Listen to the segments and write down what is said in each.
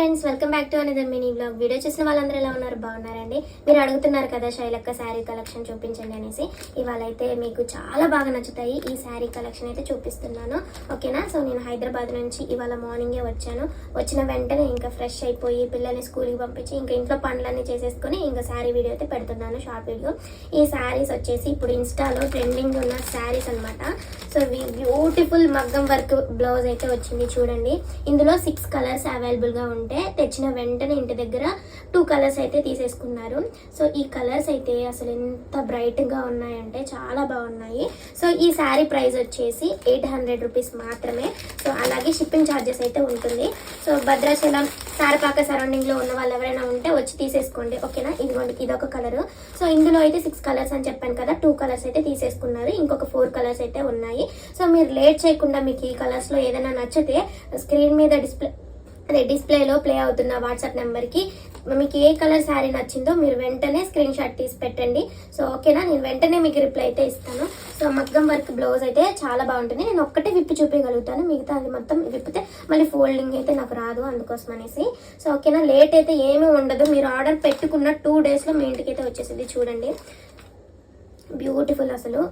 Friends, welcome back to another mini blog. Video చూసిన వాళ్ళందరూ ఎలా ఉన్నారు? బాగున్నారండి. మీరు అడుగుతున్నారు కదా శైలక్క శారీ కలెక్షన్ చూపించండి అనేసి. ఇవాళ అయితే మీకు చాలా బాగా నచ్చుతాయి ఈ శారీ కలెక్షన్ అయితే చూపిస్తున్నాను, ఓకేనా? సో నేను హైదరాబాద్ నుంచి ఇవాళ మార్నింగే వచ్చాను. వచ్చిన వెంటనే ఇంకా ఫ్రెష్ అయిపోయి పిల్లల్ని స్కూల్కి పంపించి ఇంకా ఇంట్లో పనులన్నీ చేసేసుకొని ఇంకా శారీ వీడియో అయితే పెడుతున్నాను, షార్ట్ వీడియో. ఈ శారీస్ వచ్చేసి ఇప్పుడు ఇన్స్టాలో ట్రెండింగ్ ఉన్న శారీస్ అనమాట. సో బ్యూటిఫుల్ మగ్గం వర్క్ బ్లౌజ్ అయితే వచ్చింది చూడండి. ఇందులో 6 కలర్స్ అవైలబుల్గా ఉంటే తెచ్చిన వెంటనే ఇంటి దగ్గర 2 కలర్స్ అయితే తీసేసుకున్నారు. సో ఈ కలర్స్ అయితే అసలు ఎంత బ్రైట్గా ఉన్నాయంటే చాలా బాగున్నాయి. సో ఈ శారీ ప్రైస్ వచ్చేసి 800 రూపీస్ మాత్రమే. సో అలాగే షిప్పింగ్ ఛార్జెస్ అయితే ఉంటుంది. సో భద్రాచలం తారపాక సరౌండింగ్లో ఉన్న వాళ్ళు ఎవరైనా ఉంటే వచ్చి తీసేసుకోండి, ఓకేనా? ఇదిగోండి, ఇదొక కలర్. సో ఇందులో అయితే 6 కలర్స్ అని చెప్పాను కదా, 2 కలర్స్ అయితే తీసేసుకున్నారు. ఇంకొక 4 కలర్స్ అయితే ఉన్నాయి. సో మీరు లేట్ చేయకుండా మీకు ఈ కలర్స్లో ఏదైనా నచ్చితే స్క్రీన్ మీద డిస్ప్లేలో ప్లే అవుతున్న వాట్సాప్ నెంబర్కి మీకు ఏ కలర్ శారీ నచ్చిందో మీరు వెంటనే స్క్రీన్ షాట్ తీసి పెట్టండి. సో ఓకేనా, నేను వెంటనే మీకు రిప్లై అయితే ఇస్తాను. సో మగ్గం వర్క్ బ్లౌజ్ అయితే చాలా బాగుంటుంది. నేను ఒక్కటే విప్పి చూపించగలుగుతాను, మిగతా అది మొత్తం విప్పితే మళ్ళీ ఫోల్డింగ్ అయితే నాకు రాదు, అందుకోసం అనేసి. సో ఓకేనా, లేట్ అయితే ఏమీ ఉండదు. మీరు ఆర్డర్ పెట్టుకున్న 2 డేస్లో మీ ఇంటికి అయితే వచ్చేసింది. చూడండి, బ్యూటిఫుల్. అసలు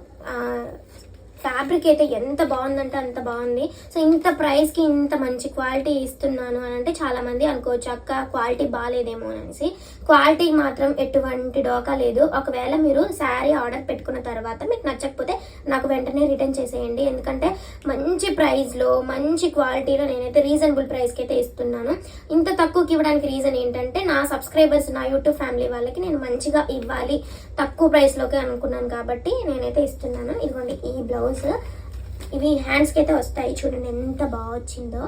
ఫ్యాబ్రిక్ అయితే ఎంత బాగుందంటే అంత బాగుంది. సో ఇంత ప్రైస్కి ఇంత మంచి క్వాలిటీ ఇస్తున్నాను అని అంటే చాలా మంది అనుకోవచ్చు, అక్క క్వాలిటీ బాగాలేదేమో అనేసి. క్వాలిటీ మాత్రం ఎటువంటి డోకా లేదు. ఒకవేళ మీరు శారీ ఆర్డర్ పెట్టుకున్న తర్వాత మీకు నచ్చకపోతే నాకు వెంటనే రిటర్న్ చేసేయండి. ఎందుకంటే మంచి ప్రైస్లో మంచి క్వాలిటీలో నేనైతే రీజనబుల్ ప్రైస్కి అయితే ఇస్తున్నాను. ఇంత తక్కువకి ఇవ్వడానికి రీజన్ ఏంటంటే నా సబ్స్క్రైబర్స్, నా యూట్యూబ్ ఫ్యామిలీ వాళ్ళకి నేను మంచిగా ఇవ్వాలి, తక్కువ ప్రైస్లోకి అనుకున్నాను కాబట్టి నేనైతే ఇస్తున్నాను. ఇదిగోండి ఈ బ్లౌజ్, ఇవి హ్యాండ్స్కి అయితే వస్తాయి. చూడండి ఎంత బాగా వచ్చిందో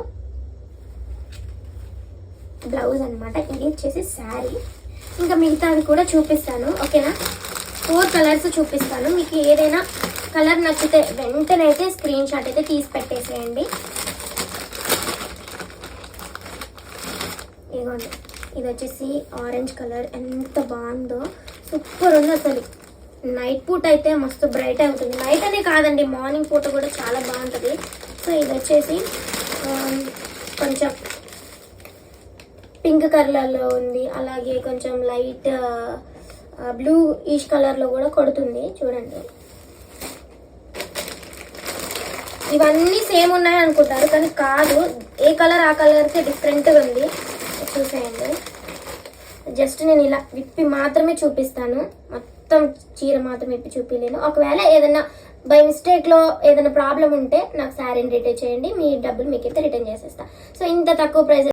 బ్లౌజ్ అనమాట. ఇది వచ్చేసి శారీ. ఇంకా మిగతాది కూడా చూపిస్తాను, ఓకేనా? 4 కలర్స్ చూపిస్తాను. మీకు ఏదైనా కలర్ నచ్చితే వెంటనే అయితే స్క్రీన్ షాట్ అయితే తీసి పెట్టేసేయండి. ఇదిగోండి, ఇది వచ్చేసి ఆరెంజ్ కలర్. ఎంత బాగుందో, సూపర్ ఉంది అసలు. నైట్ పూట అయితే మస్తు బ్రైట్ అవుతుంది. నైట్ అనే కాదండి, మార్నింగ్ పూట కూడా చాలా బాగుంటుంది. సో ఇది వచ్చేసి కొంచెం పింక్ కలర్లో ఉంది, అలాగే కొంచెం లైట్ బ్లూ ఈష్ కలర్లో కూడా కొడుతుంది. చూడండి, ఇవన్నీ సేమ్ ఉన్నాయి అనుకుంటారు కానీ కాదు, ఏ కలర్ ఆ కలర్కి డిఫరెంట్గా ఉంది. చూసేయండి, జస్ట్ నేను ఇలా విప్పి మాత్రమే చూపిస్తాను, మొత్తం చీర మాత్రం విప్పి చూపించలేను. ఒకవేళ ఏదైనా బై మిస్టేక్లో ఏదైనా ప్రాబ్లం ఉంటే నాకు శారీని రిటర్న్ చేయండి, మీ డబ్బులు మీకైతే రిటర్న్ చేసేస్తా. సో ఇంత తక్కువ ప్రైస్